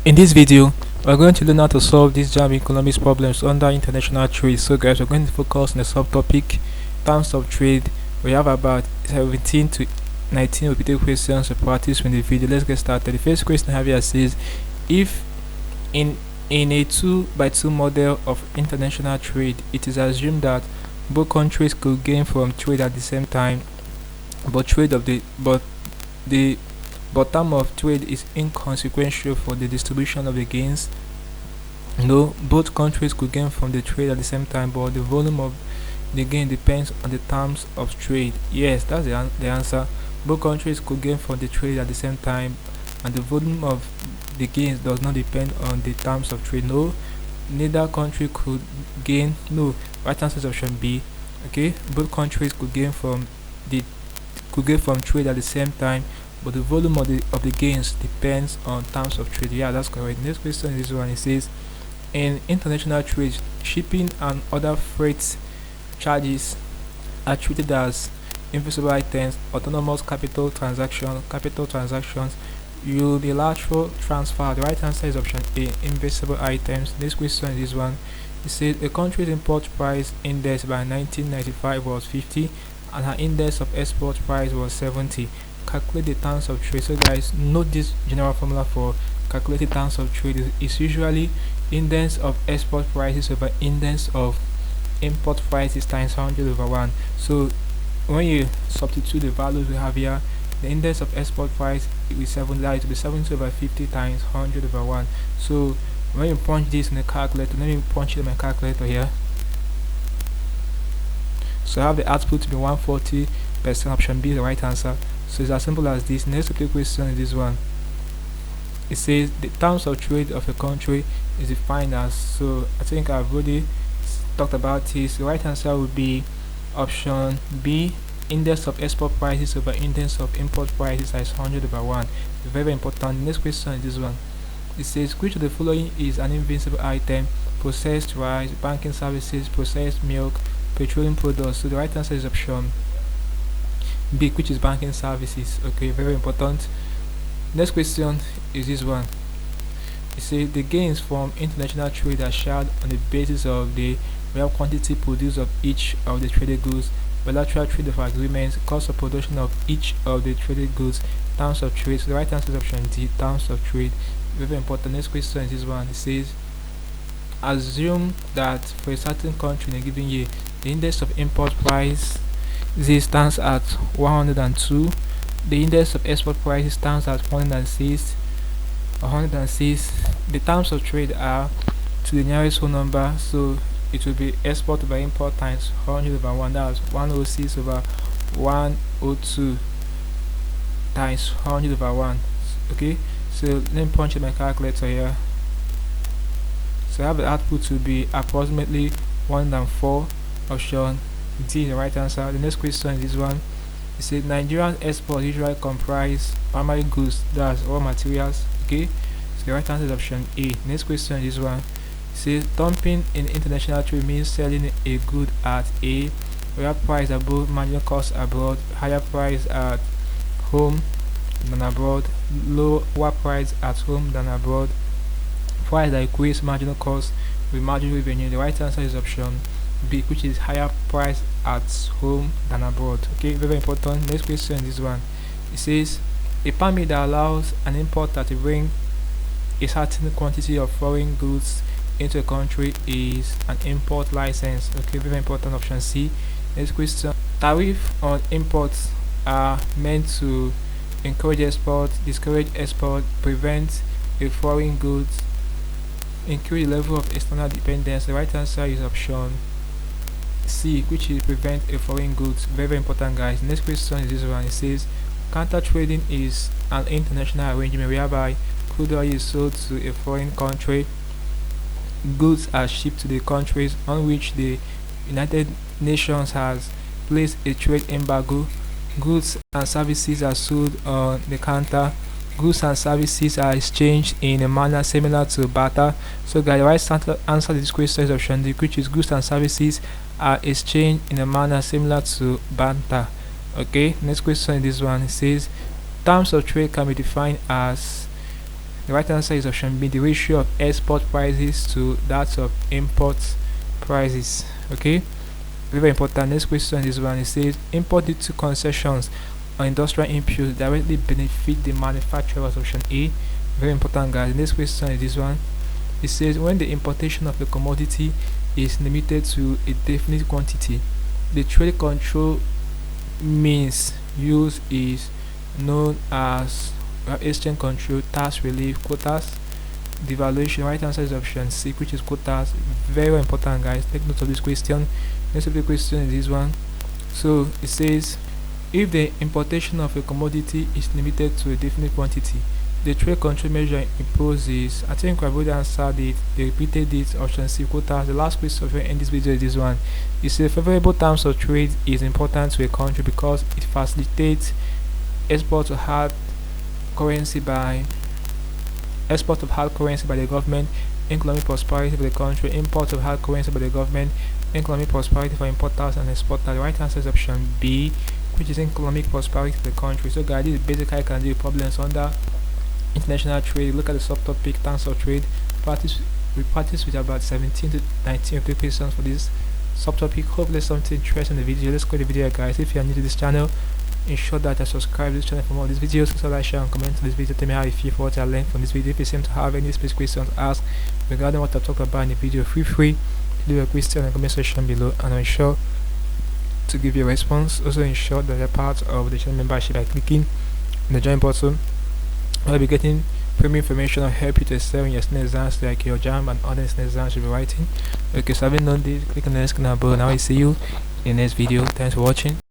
In this video, we're going to learn how to solve these JAMB economics problems under international trade. So guys, we're going to focus on the subtopic terms of trade. We have about 17 to 19 repeated questions to practice in the video. Let's get started. The first question I have here says, if in a 2x2 model of international trade, it is assumed that both countries could gain from trade at the same time, but the term of trade is inconsequential for the distribution of the gains. No, both countries could gain from the trade at the same time, but the volume of the gain depends on the terms of trade. Yes, that's the answer. Both countries could gain from the trade at the same time, and the volume of the gains does not depend on the terms of trade. No, neither country could gain. No, right answer is option B. Okay, both countries could gain from trade at the same time, but the volume of the gains depends on terms of trade. Yeah, that's correct. Next question is this one. It says, in international trade, shipping and other freight charges are treated as invisible items. Autonomous capital transactions, unilateral transfer. The right answer is option A, invisible items. Next question is this one. It says a country's import price index by 1995 was 50 and her index of export price was 70. Calculate the terms of trade. So guys, note this general formula for calculating terms of trade is usually index of export prices over index of import prices times 100 over 1. So when you substitute the values we have here, the index of export price will be 70 over 50 times 100 over 1. So when you punch this in the calculator, let me punch it in my calculator here. So I have the output to be 140%. Option B is the right answer. So it's as simple as this. Next question is this one. It says the terms of trade of a country is defined as, so I think I've already talked about this. The right answer would be option B, index of export prices over index of import prices as 100 over 1. Very important. Next question is this one. It says, which of the following is an invisible item? Processed rice, banking services, processed milk, petroleum products. So the right answer is option B, which is banking services. Okay, very important. Next question is this one. It says the gains from international trade are shared on the basis of the real quantity produced of each of the traded goods, bilateral trade of agreements, cost of production of each of the traded goods, terms of trade. So the right answer is option D, terms of trade. Very important. Next question is this one. It says, assume that for a certain country in a given year, the index of import price stands at 102. The index of export price stands at 106. The terms of trade are to the nearest whole number, so it will be export over import times 100 over 1. That's 106 over 102 times 100 over 1. Okay, so let me punch in my calculator here. So I have the output to be approximately 104. Option D is the right answer. The next question is this one. It says Nigerian exports usually comprise primary goods, that's raw materials. Okay, so the right answer is option A. Next question is this one. It says dumping in international trade means selling a good at a higher price above marginal cost abroad, higher price at home than abroad, lower price at home than abroad, price that equates marginal cost with marginal revenue. The right answer is option B, which is higher price at home than abroad. Okay, very important. Next question is this one. It says a permit that allows an importer to bring a certain quantity of foreign goods into a country is an import license. Okay, very important. Option C. Next question. Tariff on imports are meant to encourage export, discourage export, prevent a foreign goods, increase the level of external dependence. The right answer is option C, which is prevent a foreign goods. Very important, guys. Next question is this one. It says counter trading is an international arrangement whereby crude oil is sold to a foreign country, goods are shipped to the countries on which the United Nations has placed a trade embargo, goods and services are sold on the counter, goods and services are exchanged in a manner similar to barter. So guys, the right answer to this question is option D, which is goods and services are exchanged in a manner similar to barter. Okay, next question is this one. It says terms of trade can be defined as The right answer is option B, the ratio of export prices to that of import prices. Okay, very important. Next question is one. It says import duty concessions on industrial inputs directly benefit the manufacturers. Option A. Very important, guys. The next question is this one. It says when the importation of a commodity is limited to a definite quantity, the trade control means used is known as exchange control, tax relief, quotas, devaluation. Right answer is option C, which is quotas. Very important, guys. Take note of this question. Next of the question is this one. So it says if the importation of a commodity is limited to a definite quantity, the trade control measure imposes. I think I've already answered it. They repeated it. Option C, quotas. The last question in this video is this one. It says favorable terms of trade is important to a country because it facilitates export of hard currency by the government, economic prosperity for the country, import of hard currency by the government, economic prosperity for importers and exporters. The right answer is option B, which is economic prosperity for the country. So guys, this is basically can do problems under international trade. Look at the subtopic terms of trade. We practice with about 17 to 19 of the questions for this subtopic. Hope there's something interesting in the video. Let's go to the video, guys. If you are new to this channel, ensure that you subscribe to this channel for more of these videos. So like, share and comment on this video. Tell me how you feel for what I learned from this video. If you seem to have any specific questions to ask regarding what I talked about in the video, feel free to leave a question in the comment section below, and I'm sure to give you a response. Also ensure that you're part of the channel membership by clicking on the join button. I'll be getting premium information will help you to excel in your exams like your JAMB and other exams you'll be writing. Okay, so having done this, click on the next button. Now I see you in the next video. Thanks for watching.